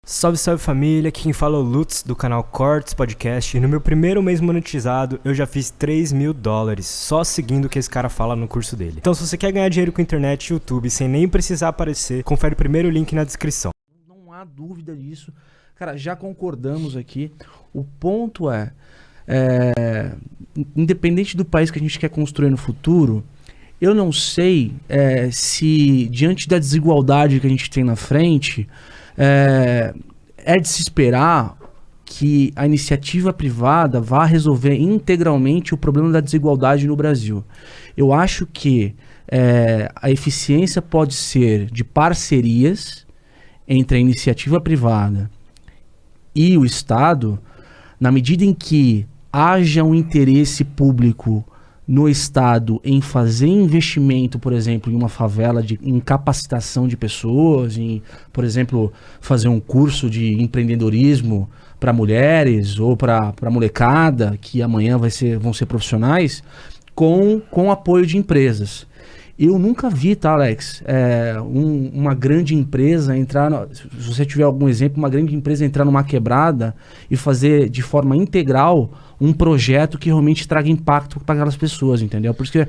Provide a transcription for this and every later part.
Salve, salve família, aqui quem fala é o Lutz do canal Cortes Podcast e no meu primeiro mês monetizado eu já fiz $3.000 só seguindo o que esse cara fala no curso dele. Então se você quer ganhar dinheiro com internet e YouTube sem nem precisar aparecer, confere o primeiro link na descrição. Não há dúvida disso. Cara, já concordamos aqui. O ponto é, independente do país que a gente quer construir no futuro, eu não sei se diante da desigualdade que a gente tem na frente, é de se esperar que a iniciativa privada vá resolver integralmente o problema da desigualdade no Brasil. Eu acho que a eficiência pode ser de parcerias entre a iniciativa privada e o Estado, na medida em que haja um interesse público no Estado em fazer investimento, por exemplo, em uma favela, em capacitação de pessoas, em, por exemplo, fazer um curso de empreendedorismo para mulheres ou para molecada que amanhã vão ser profissionais, com apoio de empresas. Eu nunca vi, tá, Alex, uma grande empresa entrar, se você tiver algum exemplo, uma grande empresa entrar numa quebrada e fazer de forma integral um projeto que realmente traga impacto para aquelas pessoas, entendeu? Por isso que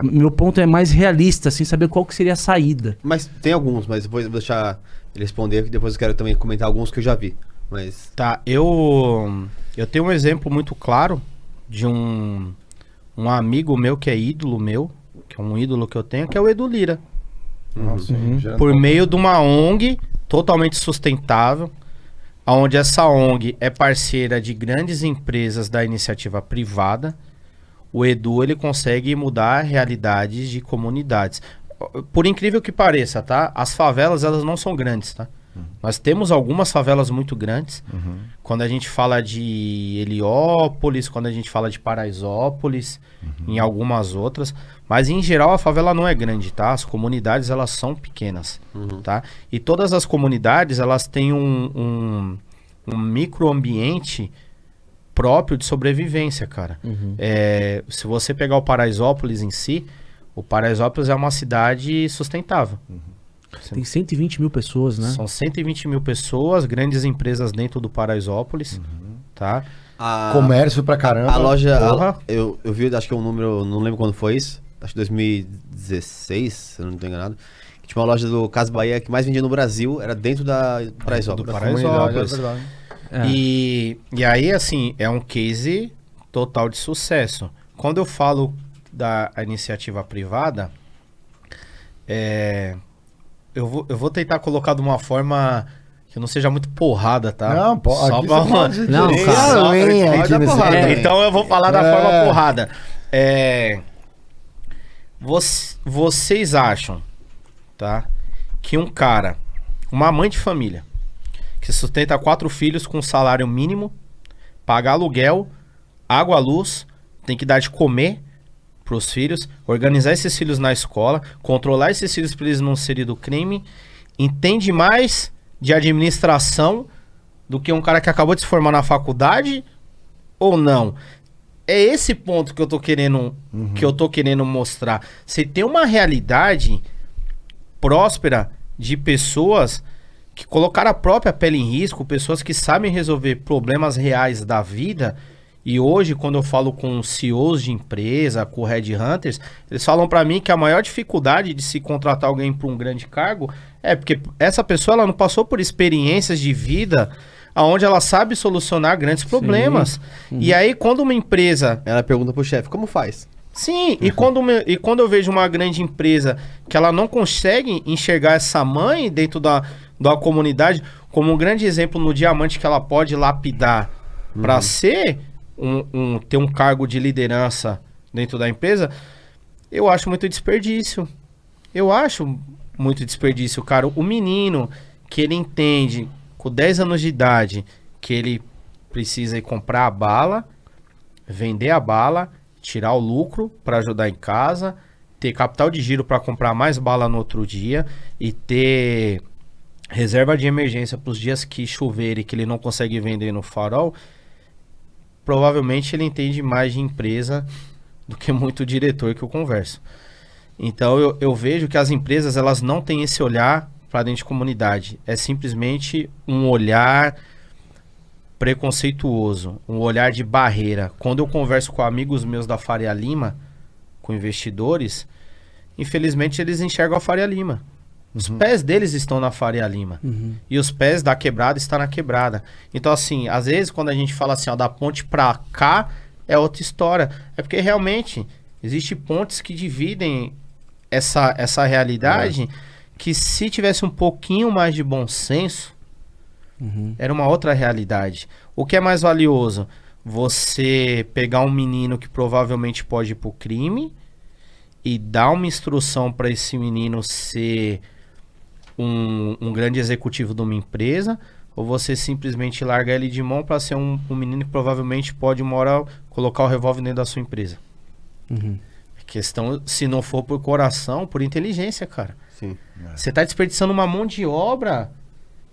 meu ponto é mais realista, assim, saber qual que seria a saída. Mas tem alguns, mas depois eu vou deixar ele responder, que depois eu quero também comentar alguns que eu já vi. Mas... Tá, eu tenho um exemplo muito claro de um amigo meu que é ídolo meu, que é um ídolo que eu tenho, que é o Edu Lira. Nossa, por meio de uma ONG totalmente sustentável, onde essa ONG é parceira de grandes empresas da iniciativa privada, o Edu ele consegue mudar realidades de comunidades. Por incrível que pareça, tá? As favelas, elas não são grandes, tá? Nós temos algumas favelas muito grandes. Quando a gente fala de Heliópolis, quando a gente fala de Paraisópolis, em algumas outras. Mas, em geral, a favela não é grande, tá? As comunidades, elas são pequenas, tá? E todas as comunidades, elas têm um microambiente próprio de sobrevivência, cara. Se você pegar o Paraisópolis em si, o Paraisópolis é uma cidade sustentável. Tem 120 mil pessoas, né? São 120 mil pessoas, grandes empresas dentro do Paraisópolis, tá? Comércio pra caramba. A loja, eu vi, acho que é um número, não lembro quando foi isso, acho que 2016, se eu não estou enganado, que tinha uma loja do Casas Bahia que mais vendia no Brasil, era dentro da Paraisópolis. Do Paraisópolis. É verdade. E aí, assim, é um case total de sucesso. Quando eu falo da iniciativa privada, eu vou tentar colocar de uma forma que não seja muito porrada, tá? Não, só aqui pra... você pode Não, dizer, cara, além pode aqui dar nesse porrada. vídeo. Então eu vou falar da forma porrada. Vocês acham, tá? Que um cara, uma mãe de família, que sustenta 4 filhos com salário mínimo, paga aluguel, água, luz, tem que dar de comer pros filhos, organizar esses filhos na escola, controlar esses filhos para eles não serem do crime, entende mais de administração do que um cara que acabou de se formar na faculdade ou não? É esse ponto que eu tô querendo mostrar. Você tem uma realidade próspera de pessoas que colocaram a própria pele em risco, pessoas que sabem resolver problemas reais da vida. E hoje, quando eu falo com CEOs de empresa, com headhunters, eles falam pra mim que a maior dificuldade de se contratar alguém para um grande cargo é porque essa pessoa ela não passou por experiências de vida onde ela sabe solucionar grandes problemas. E aí, quando uma empresa... Ela pergunta pro chefe, como faz? Sim, e quando eu vejo uma grande empresa que ela não consegue enxergar essa mãe dentro da comunidade, como um grande exemplo no diamante que ela pode lapidar para ser... ter um cargo de liderança dentro da empresa, eu acho muito desperdício. Cara. O menino que ele entende com 10 anos de idade que ele precisa ir comprar a bala, vender a bala, tirar o lucro para ajudar em casa, ter capital de giro para comprar mais bala no outro dia e ter reserva de emergência para os dias que chover e que ele não consegue vender no farol. Provavelmente ele entende mais de empresa do que muito diretor que eu converso. Então eu vejo que as empresas elas não têm esse olhar pra dentro de comunidade. É simplesmente um olhar preconceituoso, um olhar de barreira. Quando eu converso com amigos meus da Faria Lima, com investidores, infelizmente eles enxergam a Faria Lima. Os pés deles estão na Faria Lima. E os pés da quebrada estão na quebrada. Então, assim, às vezes quando a gente fala assim, ó, da ponte pra cá, é outra história. É porque realmente existem pontes que dividem essa realidade que se tivesse um pouquinho mais de bom senso, era uma outra realidade. O que é mais valioso? Você pegar um menino que provavelmente pode ir pro crime e dar uma instrução para esse menino ser um grande executivo de uma empresa, ou você simplesmente larga ele de mão para ser um menino que provavelmente pode uma hora colocar o revólver dentro da sua empresa. Questão, se não for por coração, por inteligência, cara. Sim. Você tá desperdiçando uma mão de obra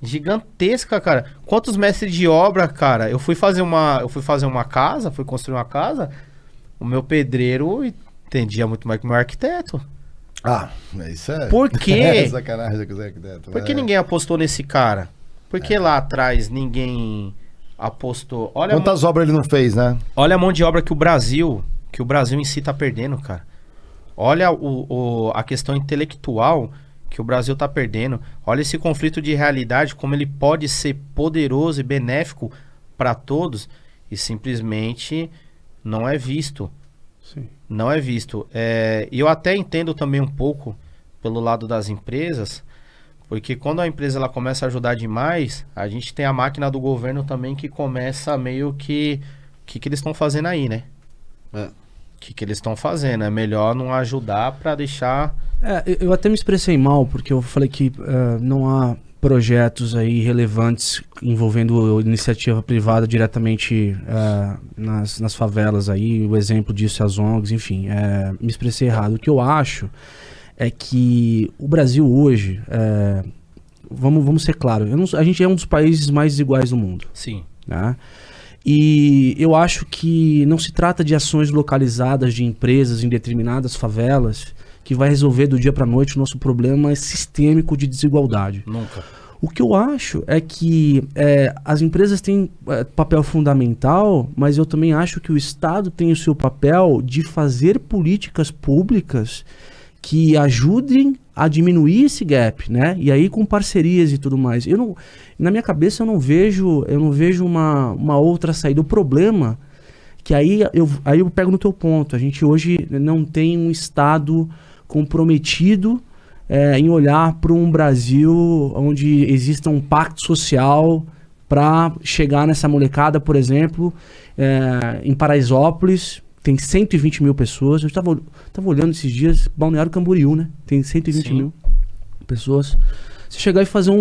gigantesca, cara. Quantos mestres de obra, cara? Eu fui fazer uma casa, fui construir uma casa, o meu pedreiro entendia muito mais que o meu arquiteto. Ah, isso é... Por quê? É sacanagem se eu quiser arquiteto. Por que ninguém apostou nesse cara? Por que lá atrás ninguém apostou? Olha, Quantas obras ele não fez, né? olha a mão de obra que o Brasil em si tá perdendo, cara. Olha a questão intelectual que o Brasil tá perdendo. Olha esse conflito de realidade, como ele pode ser poderoso e benéfico para todos e simplesmente não é visto. Sim. Não é visto. E eu até entendo também um pouco pelo lado das empresas, porque quando a empresa ela começa a ajudar demais, a gente tem a máquina do governo também que começa meio que... O que eles estão fazendo aí, né? É. O que eles estão fazendo? É melhor não ajudar para deixar... Eu até me expressei mal, porque eu falei que não há projetos aí relevantes envolvendo iniciativa privada diretamente nas favelas aí, o exemplo disso é as ONGs, enfim, me expressei errado. O que eu acho é que o Brasil hoje, vamos ser claros, a gente é um dos países mais desiguais do mundo, Sim. né? E eu acho que não se trata de ações localizadas de empresas em determinadas favelas que vai resolver do dia para noite o nosso problema sistêmico de desigualdade. Nunca. O que eu acho é que as empresas têm papel fundamental, mas eu também acho que o Estado tem o seu papel de fazer políticas públicas que ajudem a diminuir esse gap, né? E aí com parcerias e tudo mais. Na minha cabeça eu não vejo uma outra saída. O problema que aí eu pego no teu ponto. A gente hoje não tem um Estado comprometido em olhar para um Brasil onde exista um pacto social para chegar nessa molecada, por exemplo, em Paraisópolis. Tem 120 mil pessoas. Eu estava olhando esses dias, Balneário Camboriú, né? Tem 120 Sim. mil pessoas. Você chegar e fazer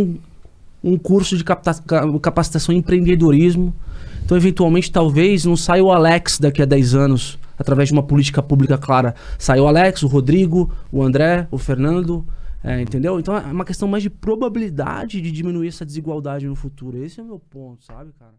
um curso de capacitação em empreendedorismo. Então, eventualmente, talvez não saia o Alex daqui a 10 anos, através de uma política pública clara. Sai o Alex, o Rodrigo, o André, o Fernando, entendeu? Então, é uma questão mais de probabilidade de diminuir essa desigualdade no futuro. Esse é o meu ponto, sabe, cara?